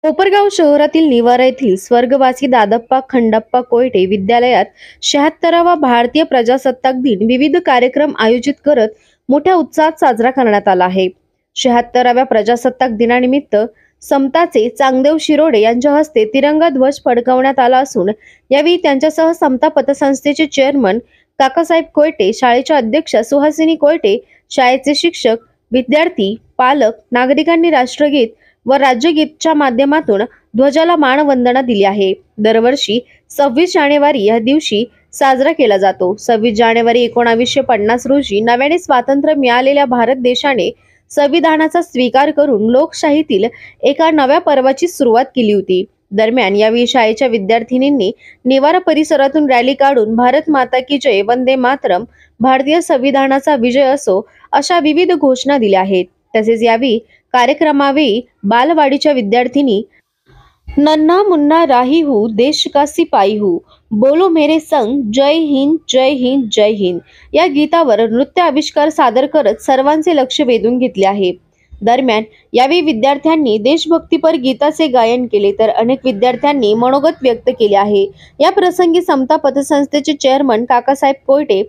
कोपरगाव शहरातील निवारा येथील स्वर्गवासी दादप्पा खंडप्पा कोयटे विद्यालयात 76वा भारतीय प्रजासत्ताक दिन विविध कार्यक्रम आयोजित करत मोठ्या उत्साहात साजरा करण्यात आला आहे। 76व्या प्रजासत्ताक दिनानिमित्त समताचे चांगदेव शिरोडे यांच्या हस्ते तिरंगा ध्वज फडकवण्यात आला असून यावेळी त्यांच्यासह समता पतसंस्थेचे चेअरमन काकासाहेब कोयटे, शाळेच्या अध्यक्षा सुहासिनी कोयटे, शाळेचे शिक्षक, विद्यार्थी, पालक, नागरिकांनी राष्ट्रगीत व राज्यगीतच्या माध्यमातून ध्वजाला मानवंदना दिली आहे। दरवर्षी 26 जानेवारी या दिवशी साजरा केला जातो। 26 जानेवारी 1950 रोजी नव्याने स्वातंत्र्य मिळालेल्या भारत देशाने संविधानाचा स्वीकार करून लोकशाहीतील एका नव्या पर्वाची सुरुवात केली होती। दरम्यान यावेळी शाळेच्या विद्यार्थिनींनी निवारा परिसरातून रॅली काढून भारत माता की जय, वंदे मातरम, भारतीय संविधानाचा विजय असो अशा विविध घोषणा दिल्या आहेत। तसेच यावेळी कार्यक्रमावेळी बालवाडीच्या विद्यार्थिनी नन्हा मुन्ना राही हूँ, देश का सिपाही हूँ, बोलो मेरे संग, जय हिंद जय हिंद जय हिंद या गीतावर नृत्य आविष्कार सादर करत सर्वांचे लक्ष वेधून घेतले आहे। दरम्यान यावेळी विद्यार्थ्यांनी देशभक्तीपर गीताचे गायन केले तर अनेक विद्यार्थ्यांनी मनोगत व्यक्त केले आहे। या प्रसंगी समता पतसंस्थेचे चेअरमन काकासाहेब कोयटे,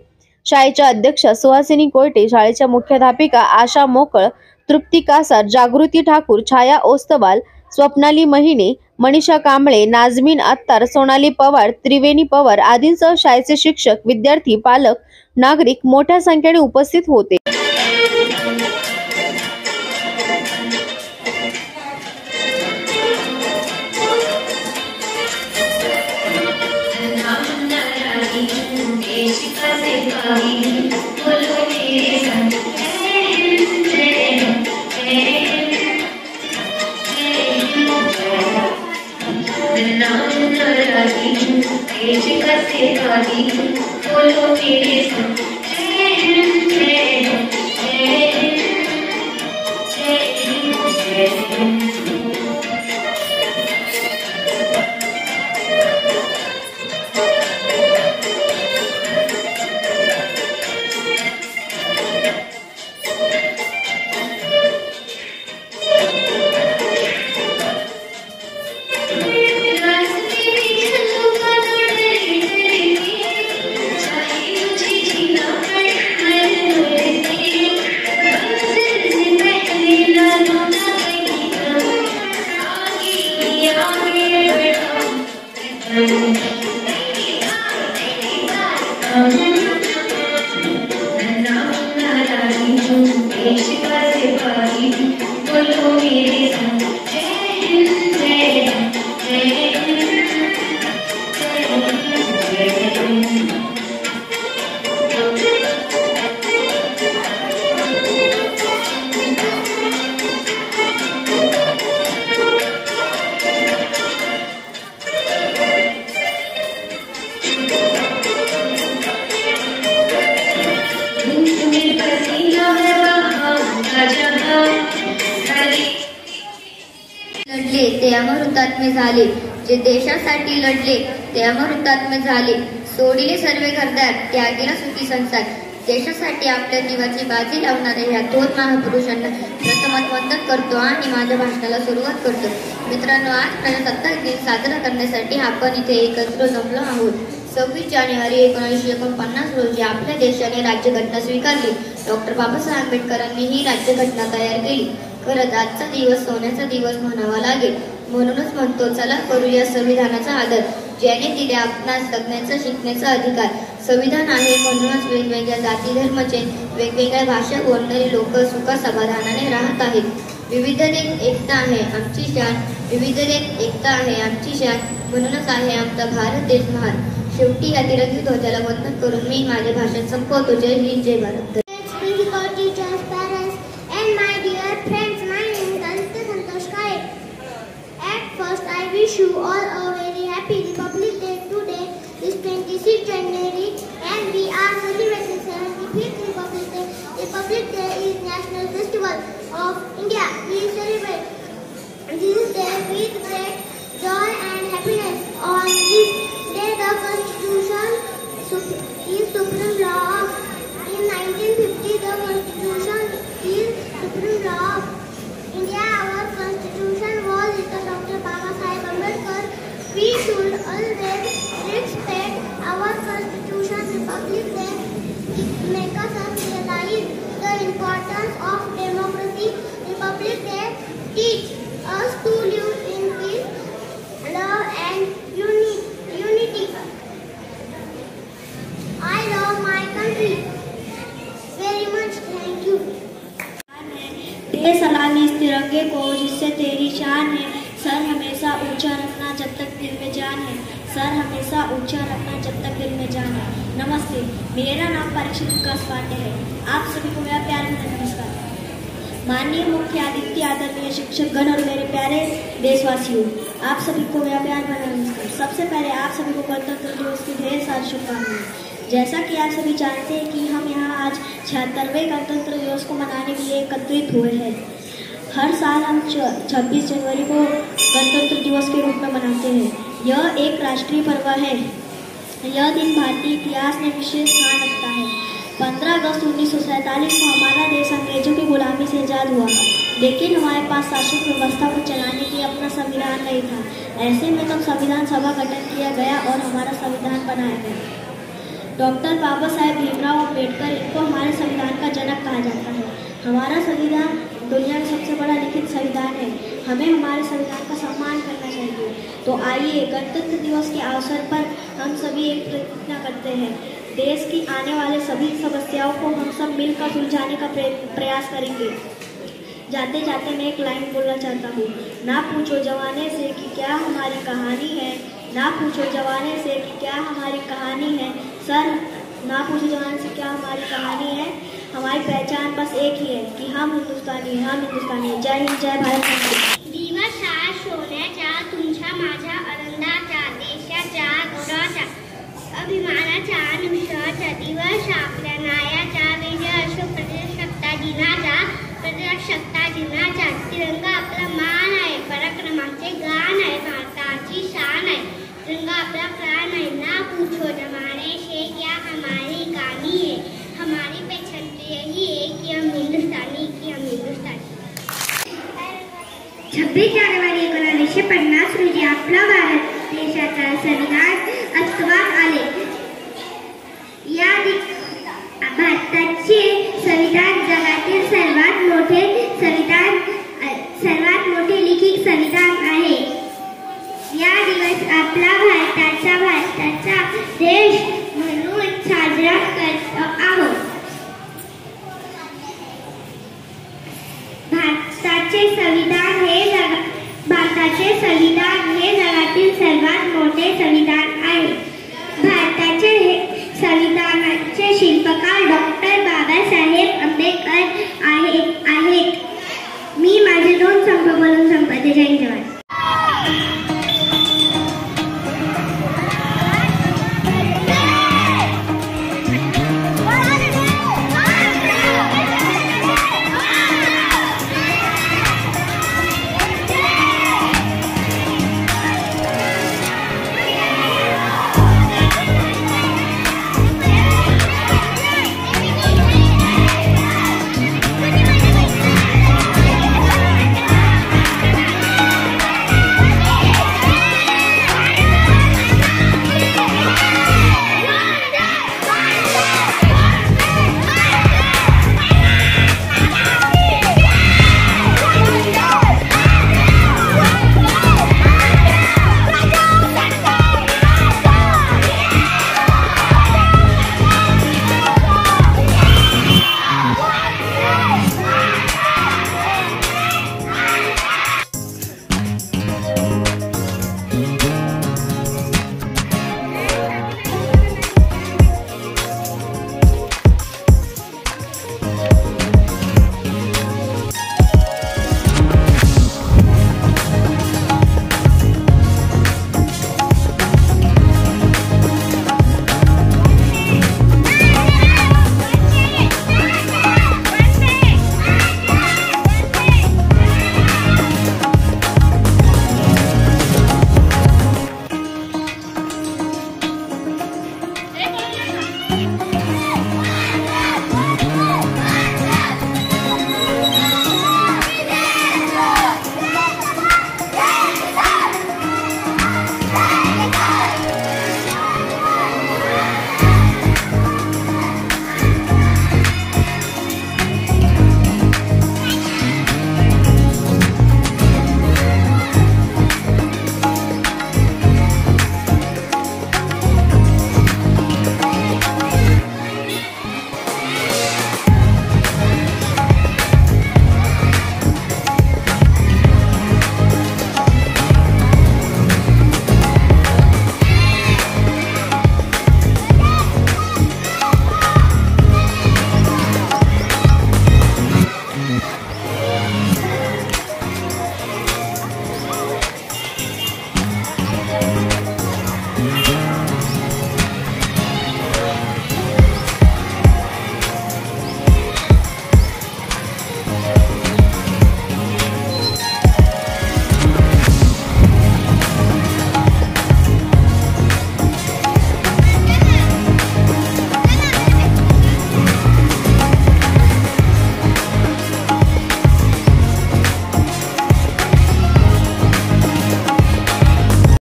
शाळेच्या अध्यक्षा सुहासिनी कोयटे, शाळेच्या मुख्याध्यापिका आशा मोकळ, तृप्ती कासार, जागृती ठाकूर, छाया ओस्तवाल, स्वप्नाली महिने, मनीषा कांबळे, नाजमीन अत्तार, सोनाली पवार, त्रिवेणी पवार आदींसह शाळेचे शिक्षक, विद्यार्थी, पालक, नागरिक मोठ्या संख्येने उपस्थित होते। लढले ते अमर हुतात्मे झाले, जे देशासाठी लढले ते अमर हुतात्मे झाले। सोडिले सर्वे घरदार, त्यागेला सुखी संसार। देशासाठी आपल्या जीवाची बाजी लावणाऱ्या या थोर महापुरुषांना प्रथमतः वंदन करतो आणि माझ्या भाषणाला सुरुवात करतो। मित्रांनो, आज प्रजासत्ताक दिन साजरा करण्यासाठी आपण इथे एकत्र जमलो आहोत। 26 जानेवारी 1949 रोजी आपल्या देशाने राज्यघटना स्वीकारली। डॉक्टर बाबासाहेब आंबेडकरांनी ही राज्यघटना तयार केली। खरंच आजचा दिवस सोन्याचा दिवस म्हणावा लागेल। म्हणूनच म्हणतो, चला करूया संविधानाचा आदर, ज्याने दिले आपणास जगण्याचा शिकण्याचा अधिकार। संविधान आहे म्हणूनच वेगवेगळ्या जाती धर्माचे, वेगवेगळ्या भाषा बोलणारे लोक सुख समाधानाने राहत आहेत। विविधतेत एकता आहे आमची शान, विविधतेत एकता आहे आमची शान, म्हणूनच आहे आमचा भारत देश महान। शेवटी या तिरंगी ध्वजाला वंदन करून मी माझे भाषण संपवतो। जय हिंद जय Bharat. Wish you all a very happy Republic Day. Today is 26 January and we are celebrating 75th Republic Day. Republic Day is National Festival of India. We celebrate this day with great joy and happiness. On this day, the Constitution is supreme law. In 1950, the Constitution is supreme law of India. Our Constitution was written Dr. Sir हमेशा ऊंचा रखना जब तक दिल में जान है। Sir हमेशा ऊंचा रखना जब तक दिल में जान है। नमस्ते, मेरा नाम परीक्षित विकास पांडे है। आप सभी को मेरा प्यार भरा नमस्कार। माननीय मुख्य अतिथि, आदरणीय शिक्षक गण और मेरे प्यारे देशवासियों, आप सभी को मेरा प्यार भरा नमस्कार। सबसे पहले आप सभी को गणतंत्र दिवस की ढेर सारी शुभकामनाएं। जैसा कि आप सभी जानते हैं कि हम यहाँ आज 76वें गणतंत्र दिवस को मनाने के लिए एकत्रित हुए हैं। हर साल हम 26 जनवरी को गणतंत्र दिवस के रूप में मनाते हैं। यह एक राष्ट्रीय पर्व है। यह दिन भारतीय इतिहास में विशेष स्थान रखता है। 15 अगस्त 1947 को हमारा देश अंग्रेजों की गुलामी से आज़ाद हुआ, लेकिन हमारे पास शासन व्यवस्था को चलाने के लिए अपना संविधान नहीं था। ऐसे में तब संविधान सभा गठन किया गया और हमारा संविधान बनाया गया। डॉक्टर बाबा साहेब भीमराव अम्बेडकर, इनको हमारे संविधान का जनक कहा जाता है। हमारा संविधान दुनिया में सबसे बड़ा लिखित संविधान है। हमें हमारे संविधान का सम्मान करना चाहिए। तो आइए गणतंत्र दिवस के अवसर पर हम सभी एक प्रतिज्ञा करते हैं। देश की आने वाले सभी समस्याओं को हम सब मिलकर सुलझाने का प्रयास करेंगे। जाते जाते मैं एक लाइन बोलना चाहता हूँ। ना पूछो जवाने से कि क्या हमारी कहानी है, ना पूछो जवाने से कि क्या हमारी कहानी है। सर, ना पूछो जवाने से क्या हमारी कहानी है। हमारी पहचान बस एक ही है कि हम हिंदुस्तानी हैं, हम हिंदुस्तानी हैं। जय हिंद, जय भारत। दिवस हा सोन्याचा, तुमच्या माझ्या आनंदाचा, देशाच्या गौरवाचा, अभिमानाचा, निमिषाचा दिवस आपल्या नायाचा, विजय असो प्रजासत्ताक दिनाचा, प्रजासत्ताक दिनाचा। तिरंगा आपला मान आहे, पराक्रमाचे गान आहे, भारताची शान आहे। तिरंगा आपला प्राण है। ना पूछो जमाने से क्या हमारी कहानी है। हमारी पहचान तो यही है कि हम हिंदुस्तानी, कि हम हिंदुस्तानी। 26 जानेवारी 1950 रोजी आपला भारत देशाचा संविधान अस्तित्वात आले। या भारताचे संविधान जगातील सर्वात मोठे लिखित संविधान आहे। या दिवस आपला भारताचा देश